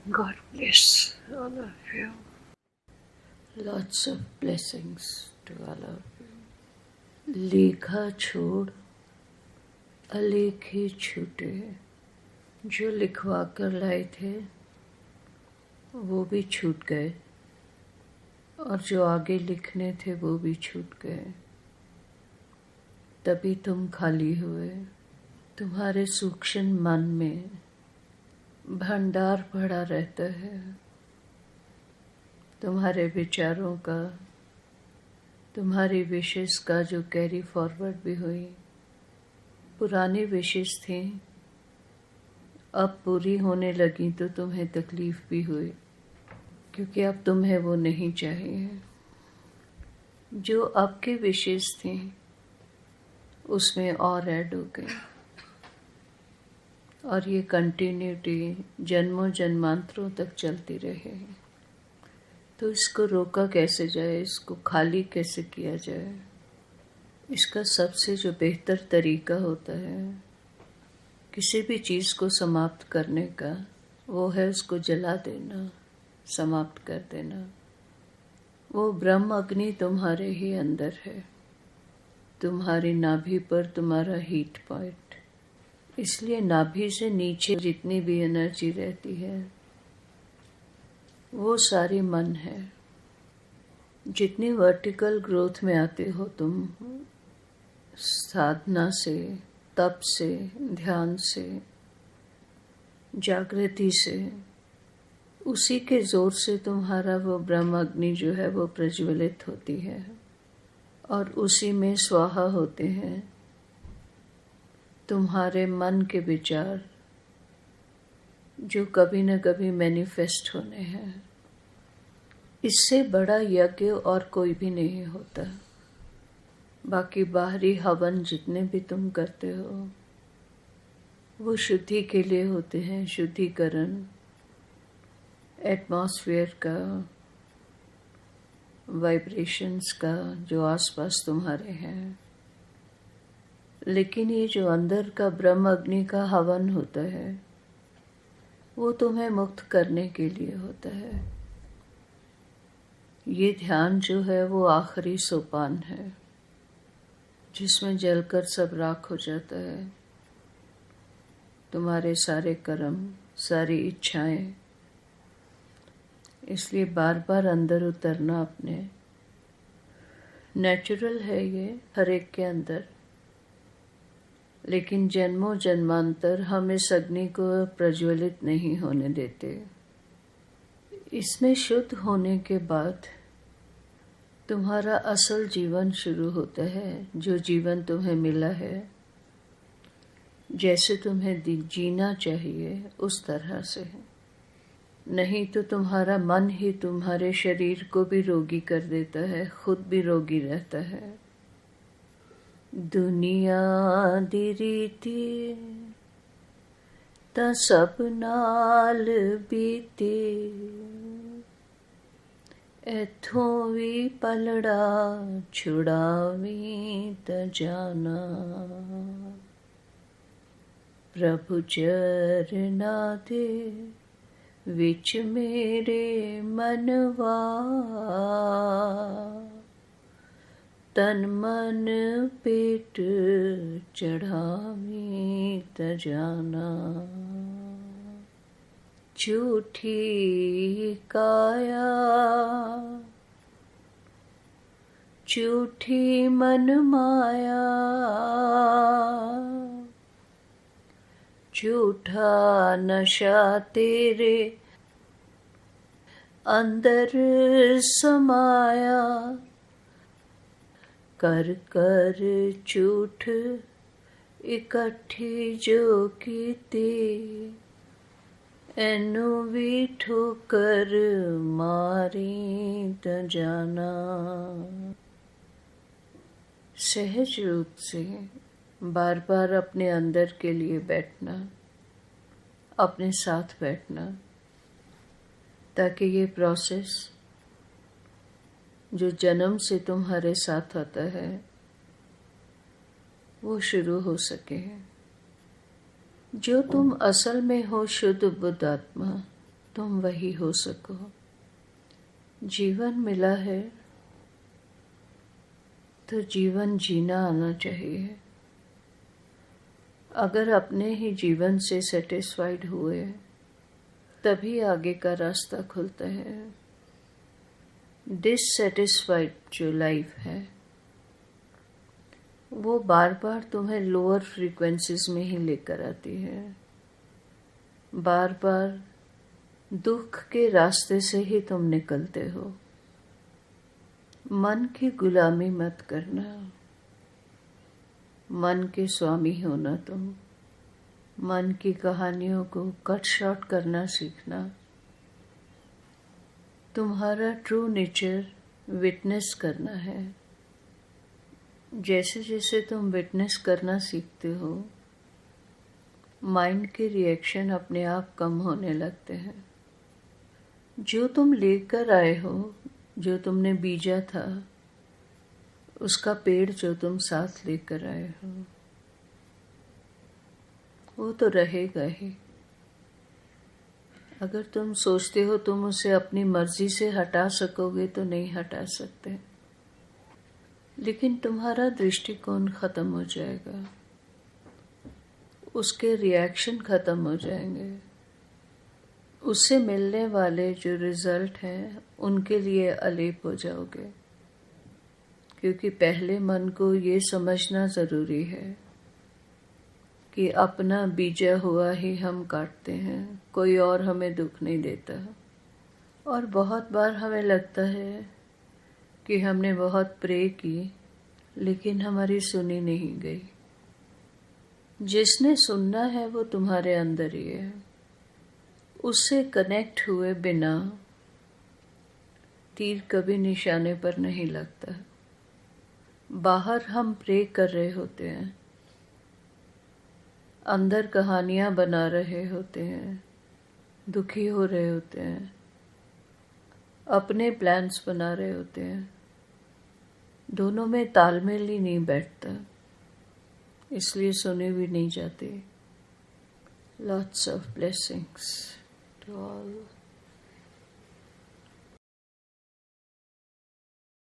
God bless all of you. Lots of blessings to all of you. लेखा छोड़ अलेखे छूटे, जो लिखवा कर लाए थे वो भी छूट गए और जो आगे लिखने थे वो भी छूट गए। तभी तुम खाली हुए। तुम्हारे सूक्ष्म मन में भंडार भरा रहता है, तुम्हारे विचारों का, तुम्हारी विशेष का जो कैरी फॉरवर्ड भी हुई। पुरानी विशेष थी, अब पूरी होने लगी तो तुम्हें तकलीफ भी हुई, क्योंकि अब तुम्हें वो नहीं चाहिए। जो अब की विशेष थी उसमें और ऐड हो गई, और ये कंटिन्यूटी जन्मों जन्मांतरों तक चलती रहे। तो इसको रोका कैसे जाए, इसको खाली कैसे किया जाए? इसका सबसे जो बेहतर तरीका होता है किसी भी चीज़ को समाप्त करने का, वो है उसको जला देना, समाप्त कर देना। वो ब्रह्म अग्नि तुम्हारे ही अंदर है, तुम्हारी नाभि पर तुम्हारा हीट पॉइंट। इसलिए नाभि से नीचे जितनी भी एनर्जी रहती है वो सारी मन है। जितनी वर्टिकल ग्रोथ में आते हो तुम, साधना से, तप से, ध्यान से, जागृति से, उसी के जोर से तुम्हारा वो ब्रह्म अग्नि जो है वो प्रज्वलित होती है, और उसी में स्वाहा होते हैं तुम्हारे मन के विचार, जो कभी न कभी मैनिफेस्ट होने हैं। इससे बड़ा यज्ञ और कोई भी नहीं होता। बाकी बाहरी हवन जितने भी तुम करते हो वो शुद्धि के लिए होते हैं, शुद्धिकरण, एटमॉस्फेयर का, वाइब्रेशंस का जो आसपास तुम्हारे हैं। लेकिन ये जो अंदर का ब्रह्म अग्नि का हवन होता है वो तुम्हें मुक्त करने के लिए होता है। ये ध्यान जो है वो आखिरी सोपान है, जिसमें जलकर सब राख हो जाता है। तुम्हारे सारे कर्म, सारी इच्छाएं। इसलिए बार बार अंदर उतरना अपने नेचुरल है ये हर एक के अंदर। लेकिन जन्मों जन्मांतर हम इस अग्नि को प्रज्वलित नहीं होने देते। इसमें शुद्ध होने के बाद तुम्हारा असल जीवन शुरू होता है। जो जीवन तुम्हें मिला है, जैसे तुम्हें जीना चाहिए उस तरह से। नहीं तो तुम्हारा मन ही तुम्हारे शरीर को भी रोगी कर देता है, खुद भी रोगी रहता है। दुनिया दी रीति ता सब नाल बीती, एथों भी पलड़ा छुड़ावी ता जाना। प्रभु चरना दे विच मेरे मनवा, तन मन पेट चढ़ावी त जाना। झूठी काया झूठी मन माया, झूठा नशा तेरे अंदर समाया। कर कर झूठ इकट्ठी जो कीती, एनू भी ठोकर मारी त जाना। सहज रूप से बार बार अपने अंदर के लिए बैठना, अपने साथ बैठना, ताकि ये प्रोसेस जो जन्म से तुम्हारे साथ आता है वो शुरू हो सके। जो तुम असल में हो शुद्ध बुद्ध आत्मा, तुम वही हो सको। जीवन मिला है तो जीवन जीना आना चाहिए। अगर अपने ही जीवन से सेटिस्फाइड हुए तभी आगे का रास्ता खुलता है। डिससेटिस्फाइड जो लाइफ है वो बार बार तुम्हें लोअर फ्रीक्वेंसीज में ही लेकर आती है। बार बार दुख के रास्ते से ही तुम निकलते हो। मन की गुलामी मत करना, मन के स्वामी होना तुम। मन की कहानियों को कट शॉर्ट करना सीखना। तुम्हारा ट्रू नेचर विटनेस करना है। जैसे जैसे तुम विटनेस करना सीखते हो, माइंड के रिएक्शन अपने आप कम होने लगते हैं। जो तुम लेकर आए हो, जो तुमने बीजा था, उसका पेड़ जो तुम साथ लेकर आए हो, वो तो रहेगा ही। अगर तुम सोचते हो तुम उसे अपनी मर्जी से हटा सकोगे तो नहीं हटा सकते। लेकिन तुम्हारा दृष्टिकोण खत्म हो जाएगा, उसके रिएक्शन खत्म हो जाएंगे। उससे मिलने वाले जो रिजल्ट हैं उनके लिए अलेप हो जाओगे। क्योंकि पहले मन को ये समझना ज़रूरी है कि अपना बीजा हुआ ही हम काटते हैं, कोई और हमें दुख नहीं देता। और बहुत बार हमें लगता है कि हमने बहुत प्रे की लेकिन हमारी सुनी नहीं गई। जिसने सुनना है वो तुम्हारे अंदर ही है। उससे कनेक्ट हुए बिना तीर कभी निशाने पर नहीं लगता। बाहर हम प्रे कर रहे होते हैं, अंदर कहानियां बना रहे होते हैं, दुखी हो रहे होते हैं, अपने प्लान्स बना रहे होते हैं। दोनों में तालमेल ही नहीं बैठता, इसलिए सुने भी नहीं जाते। Lots of blessings to all.